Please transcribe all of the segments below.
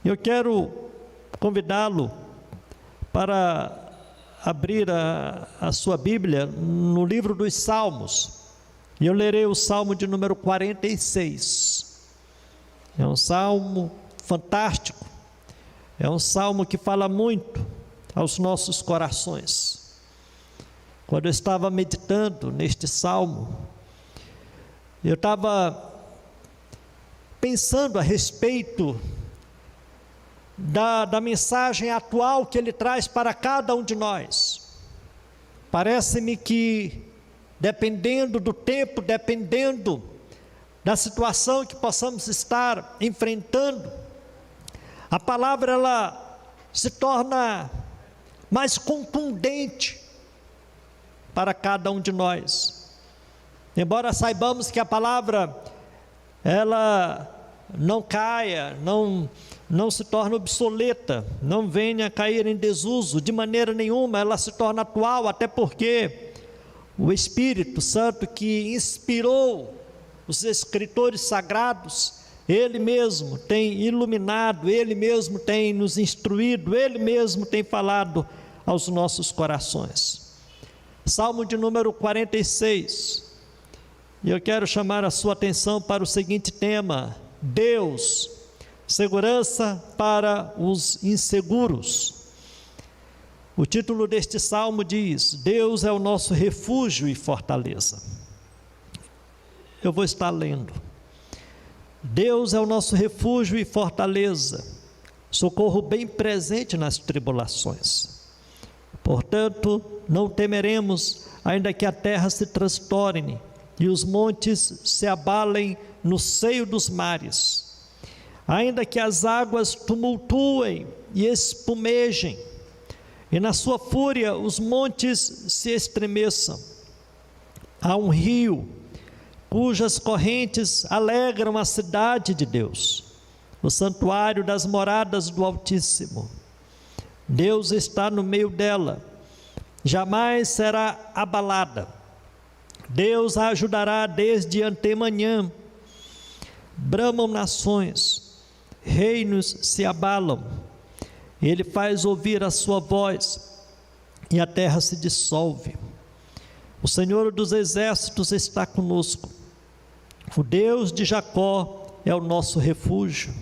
Eu quero convidá-lo para abrir a sua Bíblia no livro dos Salmos, e eu lerei o Salmo de número 46. É um salmo fantástico, é um salmo que fala muito aos nossos corações. Quando eu estava meditando neste salmo, eu estava pensando a respeito da mensagem atual que ele traz para cada um de nós. Parece-me que, dependendo do tempo, dependendo da situação que possamos estar enfrentando, a palavra ela se torna mais contundente para cada um de nós. Embora saibamos que a palavra ela não caia, não se torna obsoleta, não venha a cair em desuso, de maneira nenhuma ela se torna atual, até porque o Espírito Santo que inspirou os escritores sagrados, Ele mesmo tem iluminado, Ele mesmo tem nos instruído, Ele mesmo tem falado aos nossos corações. Salmo de número 46, e eu quero chamar a sua atenção para o seguinte tema: Deus, segurança para os inseguros. O título deste salmo diz: Deus é o nosso refúgio e fortaleza. Eu vou estar lendo. Deus é o nosso refúgio e fortaleza, socorro bem presente nas tribulações. Portanto, não temeremos, ainda que a terra se transtorne e os montes se abalem no seio dos mares, ainda que as águas tumultuem e espumejem, e na sua fúria os montes se estremeçam. Há um rio cujas correntes alegram a cidade de Deus, o santuário das moradas do Altíssimo. Deus está no meio dela, jamais será abalada. Deus a ajudará desde antemanhã. Bramam nações, reinos se abalam. Ele faz ouvir a sua voz e a terra se dissolve. O Senhor dos exércitos está conosco. O Deus de Jacó é o nosso refúgio.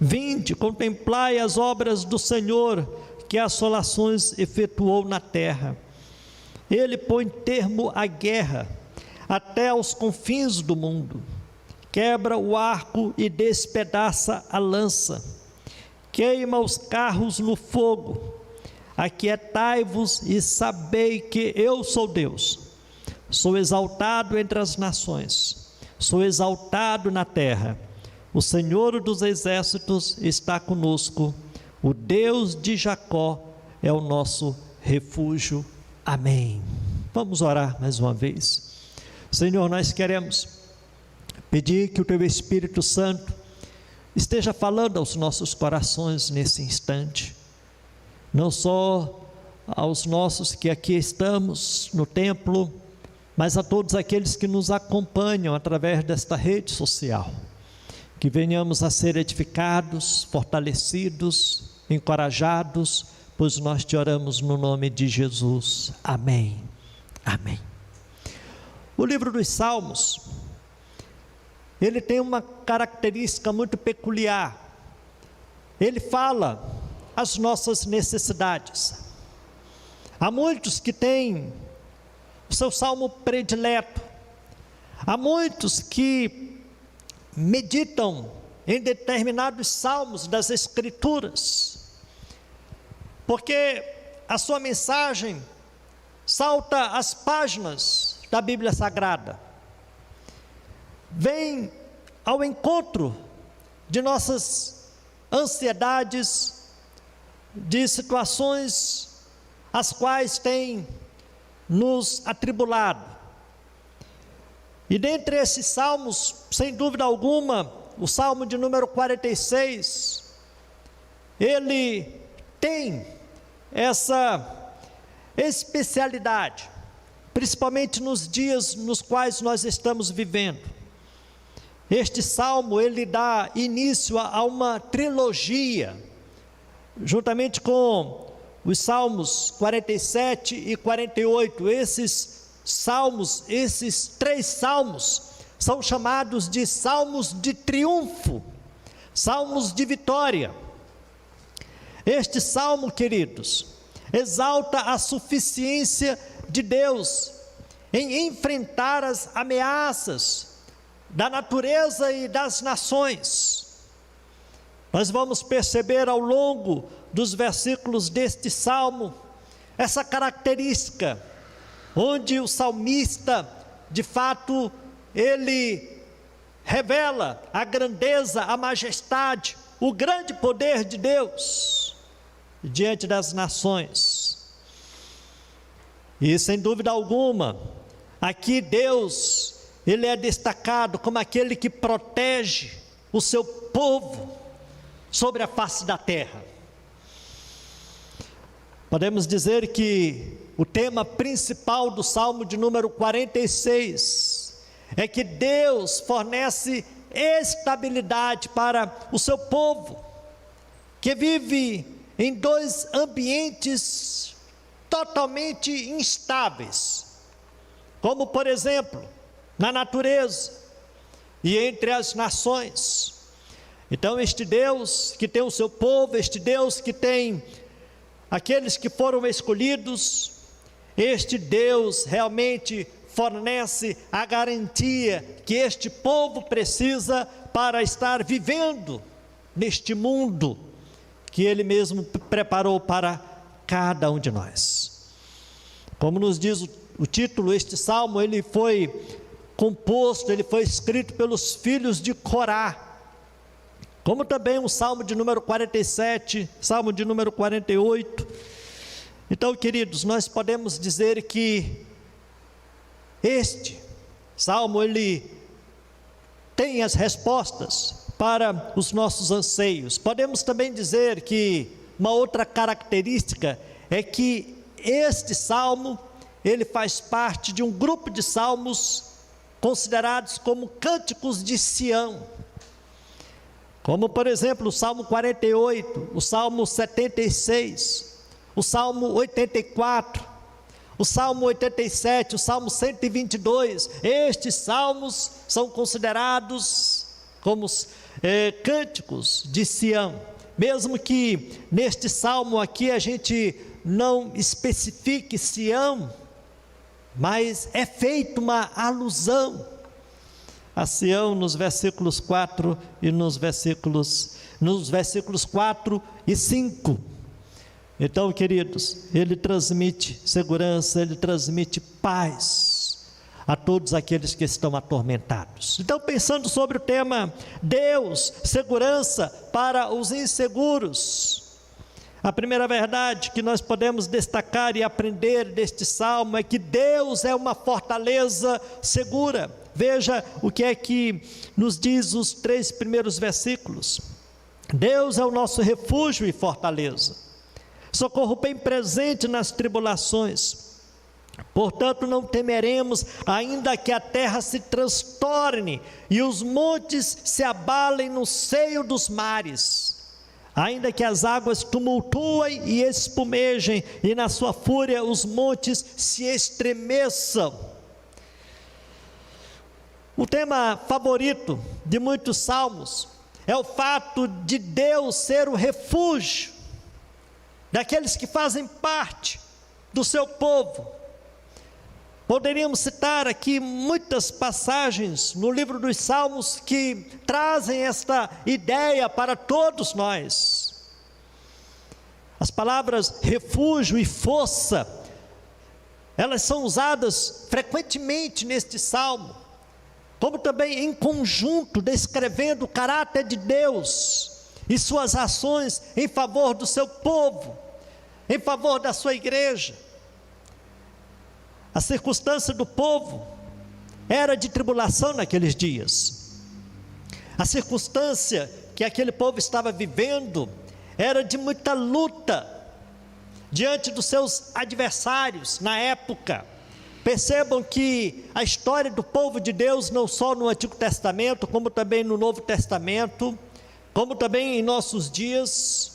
Vinde, contemplai as obras do Senhor, que assolações efetuou na terra. Ele põe termo à guerra até aos confins do mundo. Quebra o arco e despedaça a lança. Queima os carros no fogo. Aquietai-vos e sabei que eu sou Deus. Sou exaltado entre as nações. Sou exaltado na terra. O Senhor dos exércitos está conosco. O Deus de Jacó é o nosso refúgio. Amém. Vamos orar mais uma vez. Senhor, nós queremos pedir que o Teu Espírito Santo esteja falando aos nossos corações nesse instante, não só aos nossos que aqui estamos no templo, mas a todos aqueles que nos acompanham através desta rede social, que venhamos a ser edificados, fortalecidos, encorajados, pois nós te oramos no nome de Jesus. Amém. Amém. O livro dos Salmos, ele tem uma característica muito peculiar. Ele fala as nossas necessidades. Há muitos que têm o seu salmo predileto. Há muitos que meditam em determinados salmos das Escrituras, porque a sua mensagem salta as páginas da Bíblia Sagrada, vem ao encontro de nossas ansiedades, de situações as quais tem nos atribulado. E dentre esses salmos, sem dúvida alguma, o salmo de número 46, ele tem essa especialidade, principalmente nos dias nos quais nós estamos vivendo. Este salmo, ele dá início a uma trilogia, juntamente com os salmos 47 e 48. Esses salmos, esses 3 salmos, são chamados de salmos de triunfo, salmos de vitória. Este salmo, queridos, exalta a suficiência de Deus em enfrentar as ameaças da natureza e das nações. Nós vamos perceber ao longo dos versículos deste salmo essa característica, onde o salmista, de fato, ele revela a grandeza, a majestade, o grande poder de Deus diante das nações. E sem dúvida alguma, aqui Deus, ele é destacado como aquele que protege o seu povo sobre a face da terra. Podemos dizer que o tema principal do Salmo de número 46 é que Deus fornece estabilidade para o seu povo, que vive em 2 ambientes totalmente instáveis, como por exemplo, na natureza e entre as nações. Então este Deus que tem o seu povo, este Deus que tem aqueles que foram escolhidos, este Deus realmente fornece a garantia que este povo precisa para estar vivendo neste mundo que Ele mesmo preparou para cada um de nós. Como nos diz o título, este salmo, ele foi composto, ele foi escrito pelos filhos de Corá, como também o salmo de número 47, salmo de número 48. Então, queridos, nós podemos dizer que este salmo, ele tem as respostas para os nossos anseios. Podemos também dizer que uma outra característica é que este salmo, ele faz parte de um grupo de salmos considerados como cânticos de Sião, como por exemplo o Salmo 48, o Salmo 76, o Salmo 84, o Salmo 87, o Salmo 122. Estes salmos são considerados como cânticos de Sião, mesmo que neste salmo aqui a gente não especifique Sião, mas é feita uma alusão a Sião nos versículos 4 e nos versículos 4 e 5. Então, queridos, ele transmite segurança, ele transmite paz a todos aqueles que estão atormentados. Então, pensando sobre o tema Deus, segurança para os inseguros, a primeira verdade que nós podemos destacar e aprender deste salmo é que Deus é uma fortaleza segura. Veja o que é que nos diz os 3 primeiros versículos. Deus é o nosso refúgio e fortaleza, socorro bem presente nas tribulações. Portanto, não temeremos, ainda que a terra se transtorne e os montes se abalem no seio dos mares, ainda que as águas tumultuem e espumejem, e na sua fúria os montes se estremeçam. O tema favorito de muitos salmos é o fato de Deus ser o refúgio daqueles que fazem parte do seu povo. Poderíamos citar aqui muitas passagens no livro dos Salmos que trazem esta ideia para todos nós. As palavras refúgio e força, elas são usadas frequentemente neste salmo, como também em conjunto, descrevendo o caráter de Deus e suas ações em favor do seu povo, em favor da sua igreja. A circunstância do povo era de tribulação naqueles dias. A circunstância que aquele povo estava vivendo era de muita luta diante dos seus adversários na época. Percebam que a história do povo de Deus, não só no Antigo Testamento, como também no Novo Testamento, como também em nossos dias,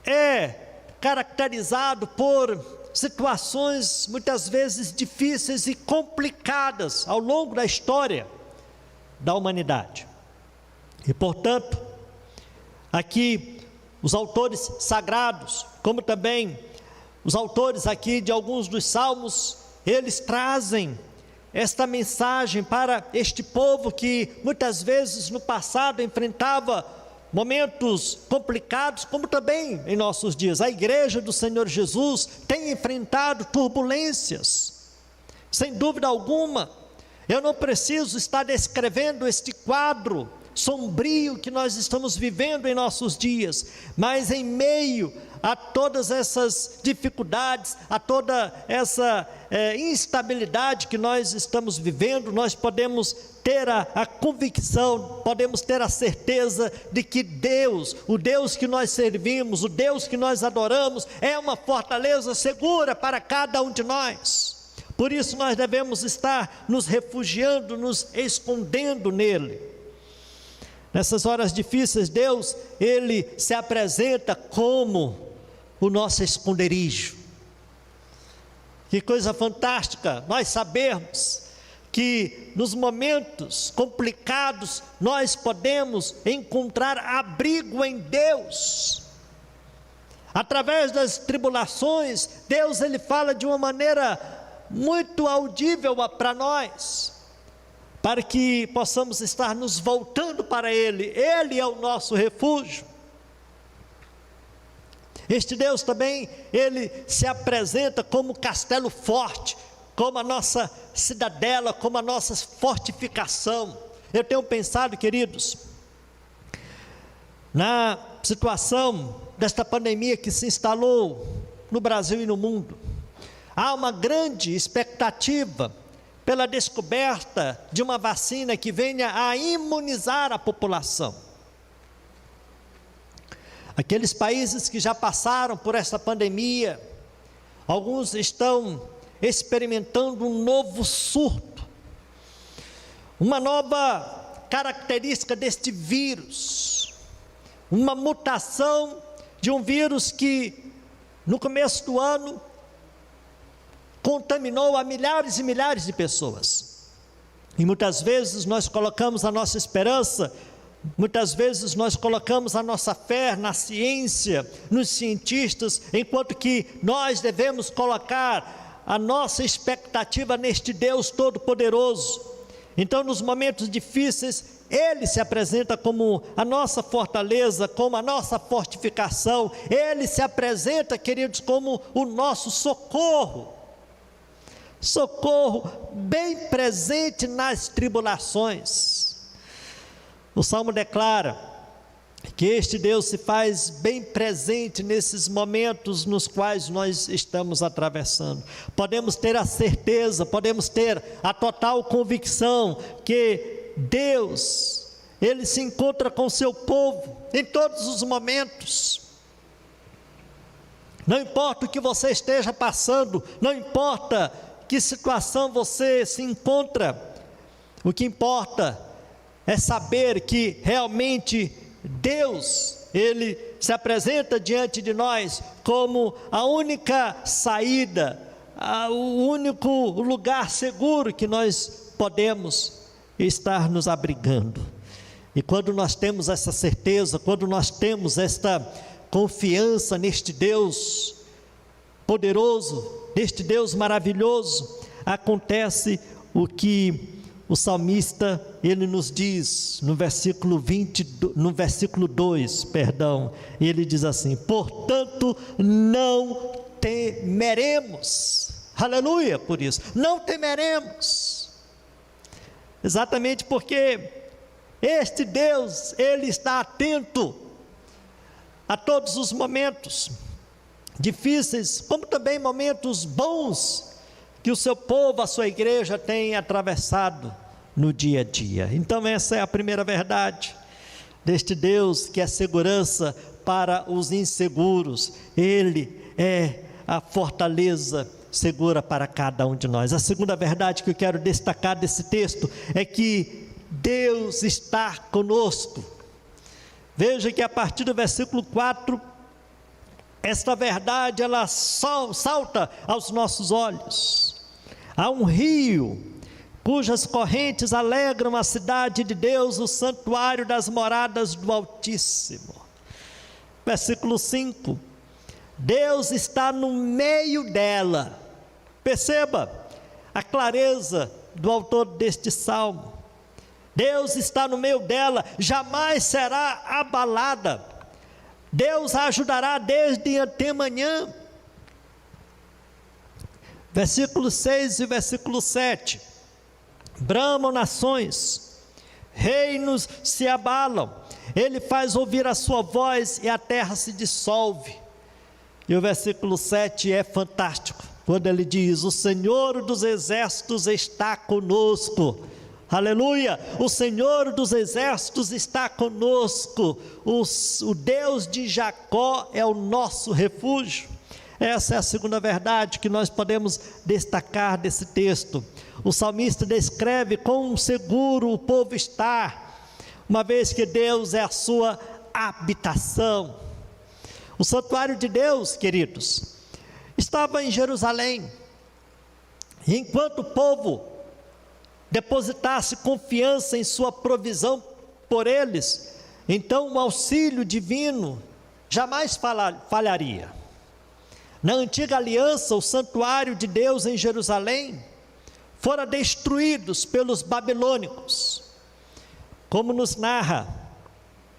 é caracterizado por situações muitas vezes difíceis e complicadas ao longo da história da humanidade. E portanto, aqui os autores sagrados, como também os autores aqui de alguns dos salmos, eles trazem esta mensagem para este povo que muitas vezes no passado enfrentava momentos complicados, como também em nossos dias. A igreja do Senhor Jesus tem enfrentado turbulências, sem dúvida alguma. Eu não preciso estar descrevendo este quadro sombrio que nós estamos vivendo em nossos dias, mas em meio a todas essas dificuldades, a toda essa instabilidade que nós estamos vivendo, nós podemos ter a convicção, podemos ter a certeza de que Deus, o Deus que nós servimos, o Deus que nós adoramos, é uma fortaleza segura para cada um de nós. Por isso nós devemos estar nos refugiando, nos escondendo nele. Nessas horas difíceis, Deus, Ele se apresenta como o nosso esconderijo. Que coisa fantástica nós sabermos que nos momentos complicados nós podemos encontrar abrigo em Deus. Através das tribulações, Deus Ele fala de uma maneira muito audível para nós, para que possamos estar nos voltando para Ele. Ele é o nosso refúgio. Este Deus também, Ele se apresenta como castelo forte, como a nossa cidadela, como a nossa fortificação. Eu tenho pensado, queridos, na situação desta pandemia que se instalou no Brasil e no mundo, há uma grande expectativa pela descoberta de uma vacina que venha a imunizar a população. Aqueles países que já passaram por essa pandemia, alguns estão experimentando um novo surto, uma nova característica deste vírus, uma mutação de um vírus que no começo do ano contaminou a milhares e milhares de pessoas. E muitas vezes nós colocamos a nossa esperança, muitas vezes nós colocamos a nossa fé na ciência, nos cientistas, enquanto que nós devemos colocar a nossa expectativa neste Deus Todo-Poderoso. Então, nos momentos difíceis, Ele se apresenta como a nossa fortaleza, como a nossa fortificação. Ele se apresenta, queridos, como o nosso socorro. Socorro bem presente nas tribulações. O Salmo declara que este Deus se faz bem presente nesses momentos nos quais nós estamos atravessando. Podemos ter a certeza, podemos ter a total convicção que Deus, Ele se encontra com o seu povo em todos os momentos. Não importa o que você esteja passando, não importa que situação você se encontra, o que importa é saber que realmente Deus, Ele se apresenta diante de nós como a única saída, o único lugar seguro que nós podemos estar nos abrigando. E quando nós temos essa certeza, quando nós temos esta confiança neste Deus poderoso, neste Deus maravilhoso, acontece o que o salmista, ele nos diz, no versículo 2, ele diz assim: portanto não temeremos, aleluia por isso, não temeremos, exatamente porque este Deus, Ele está atento a todos os momentos difíceis, como também momentos bons, que o seu povo, a sua igreja tem atravessado no dia a dia. Então essa é a primeira verdade deste Deus, que é segurança para os inseguros. Ele é a fortaleza segura para cada um de nós. A segunda verdade que eu quero destacar desse texto é que Deus está conosco. Veja que a partir do versículo 4, esta verdade ela salta aos nossos olhos. Há um rio cujas correntes alegram a cidade de Deus, o santuário das moradas do Altíssimo. Versículo 5, Deus está no meio dela. Perceba a clareza do autor deste salmo. Deus está no meio dela, jamais será abalada. Deus a ajudará desde antemanhã. Versículo 6 e versículo 7. Bramam nações, reinos se abalam, ele faz ouvir a sua voz e a terra se dissolve. E o versículo 7 é fantástico, quando ele diz: o Senhor dos exércitos está conosco. Aleluia, o Senhor dos exércitos está conosco, o Deus de Jacó é o nosso refúgio. Essa é a segunda verdade que nós podemos destacar desse texto. O salmista descreve quão seguro o povo está, uma vez que Deus é a sua habitação. O santuário de Deus, queridos, estava em Jerusalém, e enquanto o povo depositasse confiança em sua provisão por eles, então o auxílio divino jamais falharia. Na antiga aliança, o santuário de Deus em Jerusalém fora destruídos pelos babilônicos, como nos narra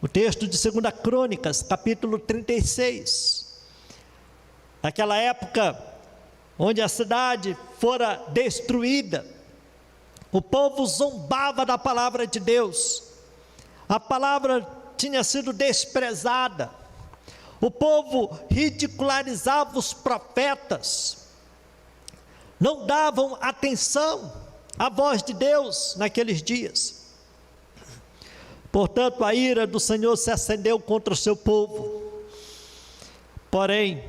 o texto de 2 Crônicas, capítulo 36. Naquela época, onde a cidade fora destruída, o povo zombava da palavra de Deus, a palavra tinha sido desprezada, o povo ridicularizava os profetas, não davam atenção à voz de Deus naqueles dias. Portanto, a ira do Senhor se acendeu contra o seu povo. Porém,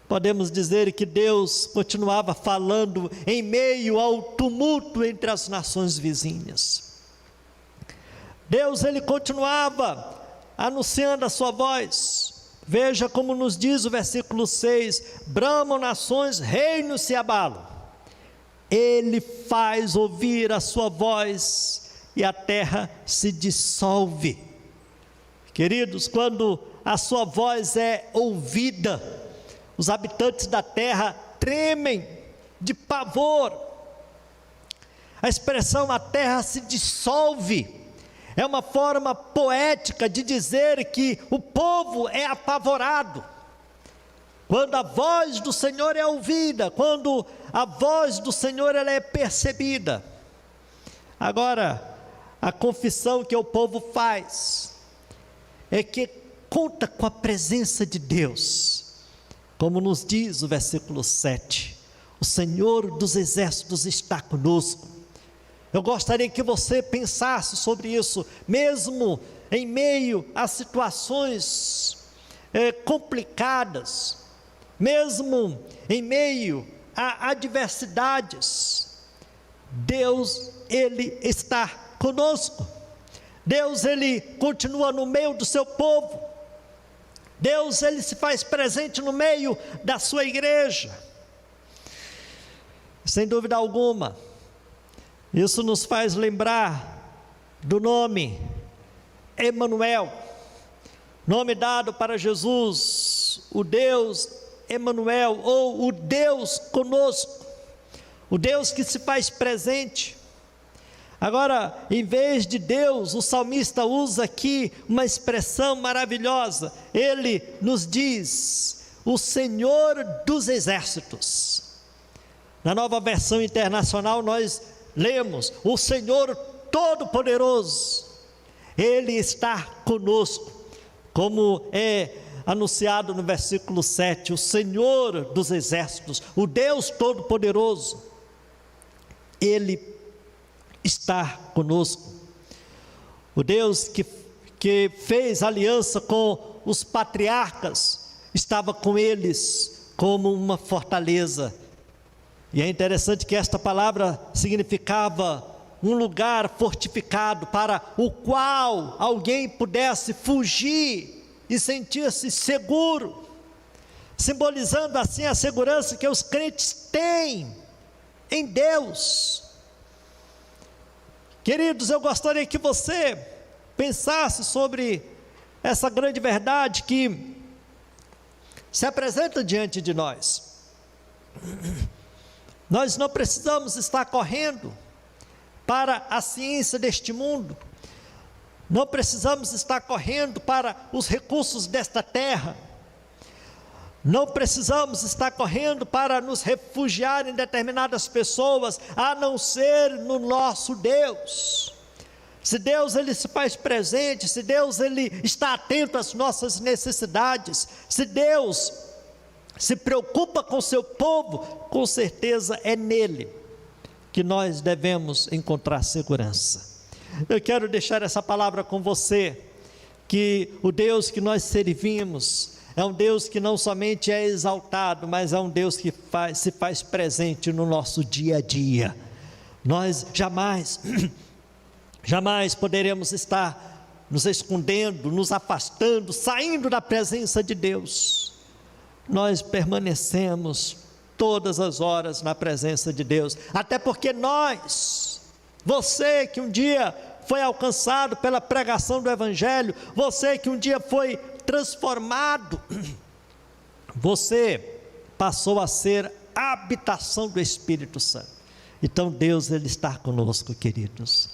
podemos dizer que Deus continuava falando em meio ao tumulto entre as nações vizinhas. Deus, ele continuava anunciando a sua voz. Veja como nos diz o versículo 6, bramam nações, reinos se abalam. Ele faz ouvir a sua voz e a terra se dissolve. Queridos, quando a sua voz é ouvida, os habitantes da terra tremem de pavor. A expressão a terra se dissolve é uma forma poética de dizer que o povo é apavorado. Quando a voz do Senhor é ouvida, quando a voz do Senhor ela é percebida. Agora, a confissão que o povo faz é que conta com a presença de Deus, como nos diz o versículo 7, o Senhor dos exércitos está conosco. Eu gostaria que você pensasse sobre isso, mesmo em meio a situações complicadas, mesmo em meio a adversidades, Deus, ele está conosco. Deus, ele continua no meio do seu povo. Deus, ele se faz presente no meio da sua igreja. Sem dúvida alguma, isso nos faz lembrar do nome Emanuel, nome dado para Jesus, o Deus Emanuel, ou o Deus conosco, o Deus que se faz presente. Agora, em vez de Deus, o salmista usa aqui uma expressão maravilhosa. Ele nos diz: o Senhor dos exércitos. Na Nova Versão Internacional nós lemos: o Senhor Todo-Poderoso, Ele está conosco, como é anunciado no versículo 7, o Senhor dos exércitos, o Deus Todo-Poderoso, Ele está conosco. O Deus que fez aliança com os patriarcas, estava com eles como uma fortaleza E é interessante que esta palavra significava um lugar fortificado para o qual alguém pudesse fugir e sentir-se seguro, simbolizando assim a segurança que os crentes têm em Deus. Queridos, eu gostaria que você pensasse sobre essa grande verdade que se apresenta diante de nós. Nós não precisamos estar correndo para a ciência deste mundo, não precisamos estar correndo para os recursos desta terra, não precisamos estar correndo para nos refugiar em determinadas pessoas, a não ser no nosso Deus. Se Deus ele se faz presente, se Deus ele está atento às nossas necessidades, se Deus se preocupa com o seu povo, com certeza é nele que nós devemos encontrar segurança. Eu quero deixar essa palavra com você, que o Deus que nós servimos é um Deus que não somente é exaltado, mas é um Deus que se faz presente no nosso dia a dia. Nós jamais poderemos estar nos escondendo, nos afastando, saindo da presença de Deus. Nós permanecemos todas as horas na presença de Deus, até porque você que um dia foi alcançado pela pregação do Evangelho, você que um dia foi transformado, você passou a ser a habitação do Espírito Santo. Então Deus ele está conosco, queridos.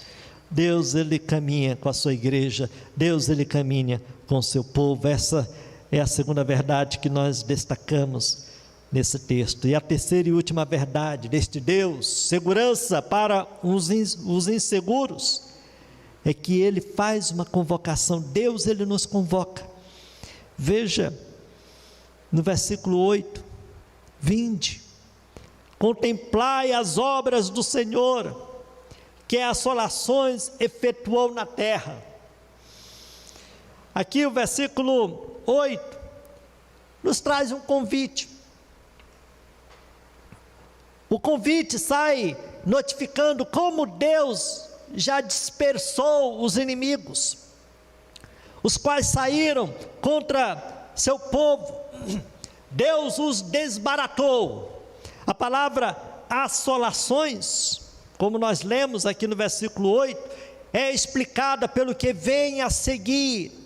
Deus ele caminha com a sua igreja, Deus ele caminha com o seu povo. Essa é a segunda verdade que nós destacamos nesse texto. E a terceira e última verdade deste Deus, segurança para os inseguros, é que ele faz uma convocação. Deus ele nos convoca. Veja no versículo 8: vinde, contemplai as obras do Senhor, que assolações efetuou na terra. Aqui o versículo 8 nos traz um convite. O convite sai notificando como Deus já dispersou os inimigos, os quais saíram contra seu povo. Deus os desbaratou. A palavra assolações, como nós lemos aqui no versículo 8, é explicada pelo que vem a seguir.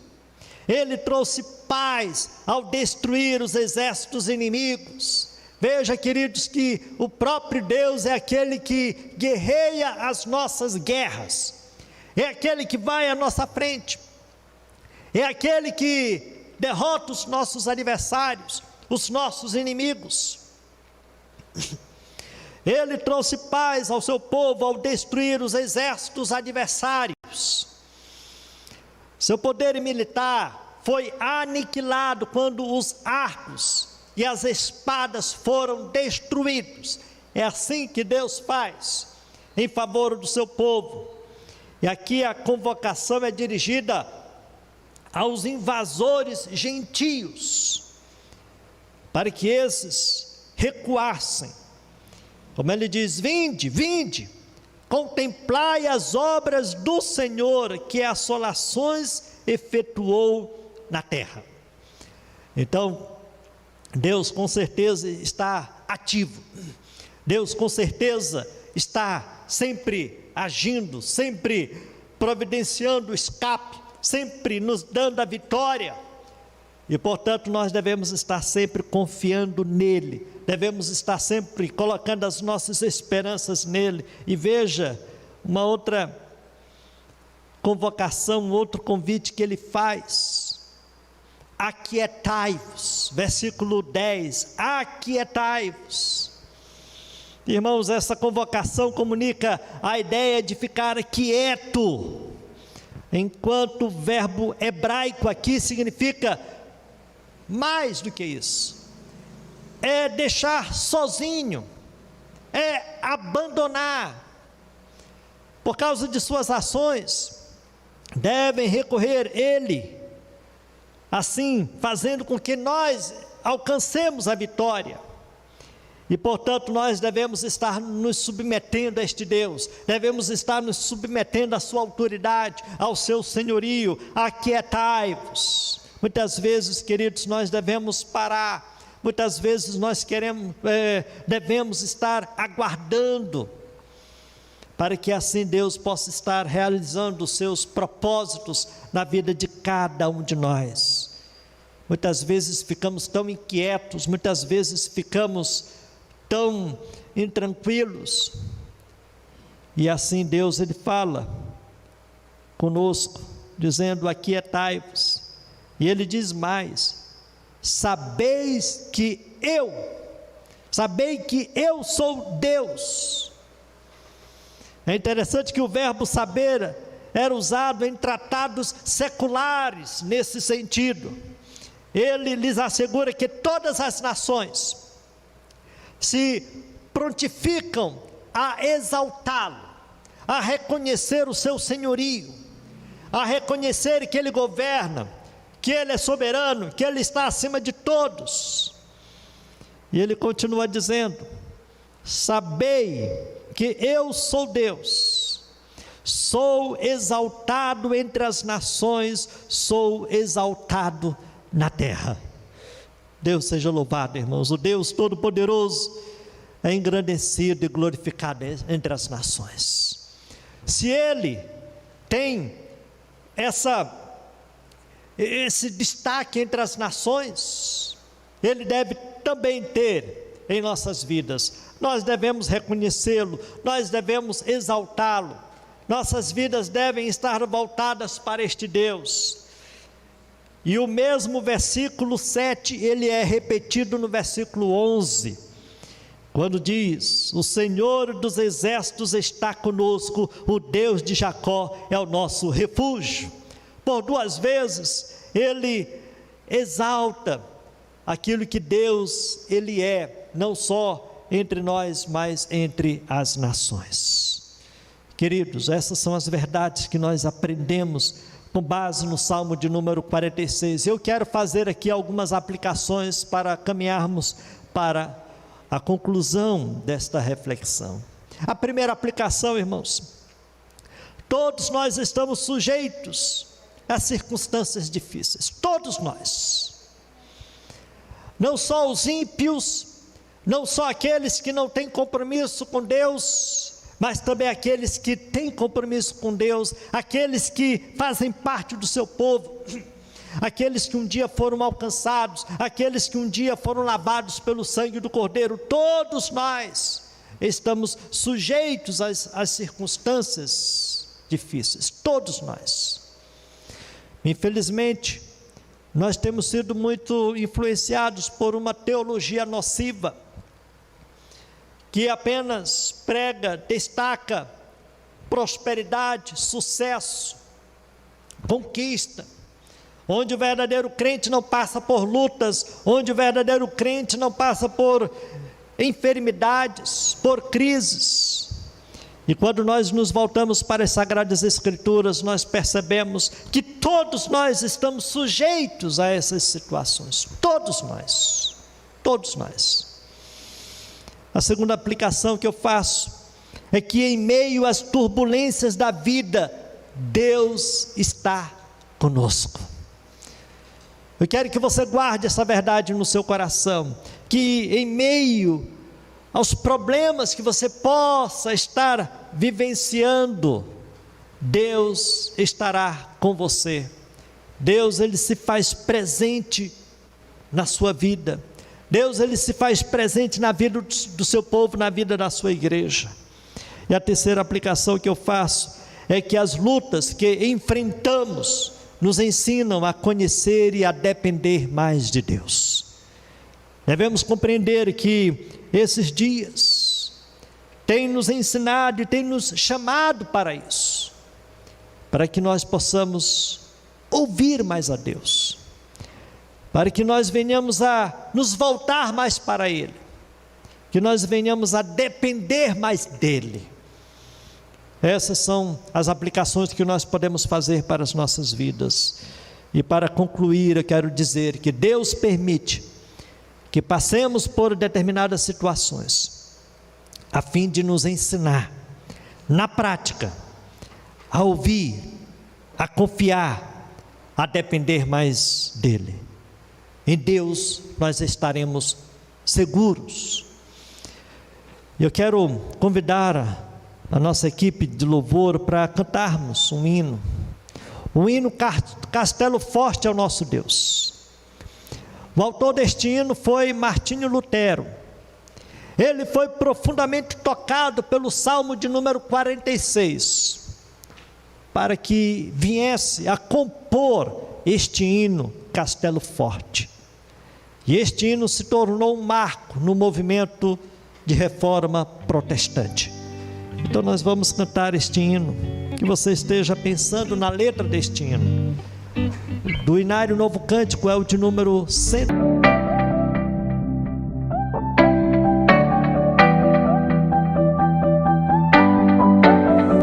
Ele trouxe paz ao destruir os exércitos inimigos. Veja, queridos, que o próprio Deus é aquele que guerreia as nossas guerras, é aquele que vai à nossa frente, é aquele que derrota os nossos adversários, os nossos inimigos. Ele trouxe paz ao seu povo ao destruir os exércitos adversários. Seu poder militar foi aniquilado quando os arcos e as espadas foram destruídos. É assim que Deus faz em favor do seu povo. E aqui a convocação é dirigida aos invasores gentios, para que esses recuassem. Como ele diz: vinde, vinde, contemplai as obras do Senhor, que assolações efetuou na terra. Então, Deus com certeza está ativo, Deus com certeza está sempre agindo, sempre providenciando o escape, sempre nos dando a vitória, e portanto nós devemos estar sempre confiando nele, devemos estar sempre colocando as nossas esperanças nele. E veja uma outra convocação, um outro convite que ele faz: aquietai-vos, versículo 10, aquietai-vos. Irmãos, essa convocação comunica a ideia de ficar quieto, enquanto o verbo hebraico aqui significa mais do que isso, é deixar sozinho, é abandonar. Por causa de suas ações, devem recorrer ele, assim fazendo com que nós alcancemos a vitória. E portanto nós devemos estar nos submetendo a este Deus, devemos estar nos submetendo à sua autoridade, ao seu senhorio. Aquietai-vos. Muitas vezes, queridos, nós devemos parar, muitas vezes nós devemos estar aguardando, para que assim Deus possa estar realizando os seus propósitos na vida de cada um de nós. Muitas vezes ficamos tão inquietos, muitas vezes ficamos tão intranquilos, e assim Deus, Ele fala conosco, dizendo: aquietai-vos. E Ele diz mais: sabei que eu sou Deus. É interessante que o verbo saber era usado em tratados seculares nesse sentido. Ele lhes assegura que todas as nações se prontificam a exaltá-lo, a reconhecer o seu senhorio, a reconhecer que Ele governa, que Ele é soberano, que Ele está acima de todos. E Ele continua dizendo: sabei que eu sou Deus, sou exaltado entre as nações, sou exaltado na terra. Deus seja louvado, irmãos. O Deus Todo-Poderoso é engrandecido e glorificado entre as nações. Se Ele tem esse destaque entre as nações, Ele deve também ter em nossas vidas. Nós devemos reconhecê-lo, nós devemos exaltá-lo, nossas vidas devem estar voltadas para este Deus. E o mesmo versículo 7, ele é repetido no versículo 11, quando diz: o Senhor dos exércitos está conosco, o Deus de Jacó é o nosso refúgio. Por duas vezes, ele exalta aquilo que Deus, Ele é, não só entre nós, mas entre as nações. Queridos, essas são as verdades que nós aprendemos com base no Salmo de número 46. Eu quero fazer aqui algumas aplicações para caminharmos para a conclusão desta reflexão. A primeira aplicação, irmãos: todos nós estamos sujeitos a circunstâncias difíceis, todos nós. Não só os ímpios, não só aqueles que não têm compromisso com Deus, mas também aqueles que têm compromisso com Deus, aqueles que fazem parte do seu povo, aqueles que um dia foram alcançados, aqueles que um dia foram lavados pelo sangue do Cordeiro. Todos nós estamos sujeitos às circunstâncias difíceis, todos nós. Infelizmente, nós temos sido muito influenciados por uma teologia nociva, que apenas prega, destaca prosperidade, sucesso, conquista, onde o verdadeiro crente não passa por lutas, onde o verdadeiro crente não passa por enfermidades, por crises. E quando nós nos voltamos para as Sagradas Escrituras, nós percebemos que todos nós estamos sujeitos a essas situações, todos nós, todos nós. A segunda aplicação que eu faço é que em meio às turbulências da vida, Deus está conosco. Eu quero que você guarde essa verdade no seu coração, que em meio aos problemas que você possa estar vivenciando, Deus estará com você. Deus, Ele se faz presente na sua vida. Deus, Ele se faz presente na vida do seu povo, na vida da sua igreja. E a terceira aplicação que eu faço é que as lutas que enfrentamos nos ensinam a conhecer e a depender mais de Deus. Devemos compreender que esses dias têm nos ensinado e têm nos chamado para isso, para que nós possamos ouvir mais a Deus, para que nós venhamos a nos voltar mais para Ele, que nós venhamos a depender mais dEle. Essas são as aplicações que nós podemos fazer para as nossas vidas. E para concluir, eu quero dizer que Deus permite que passemos por determinadas situações, a fim de nos ensinar, na prática, a ouvir, a confiar, a depender mais dEle. Em Deus nós estaremos seguros. Eu quero convidar a nossa equipe de louvor para cantarmos um hino. O hino Castelo Forte é o nosso Deus. O autor deste hino foi Martinho Lutero. Ele foi profundamente tocado pelo Salmo de número 46, para que viesse a compor este hino Castelo Forte. E este hino se tornou um marco no movimento de reforma protestante. Então nós vamos cantar este hino, que você esteja pensando na letra deste hino. Do Inário Novo Cântico é o de número 100.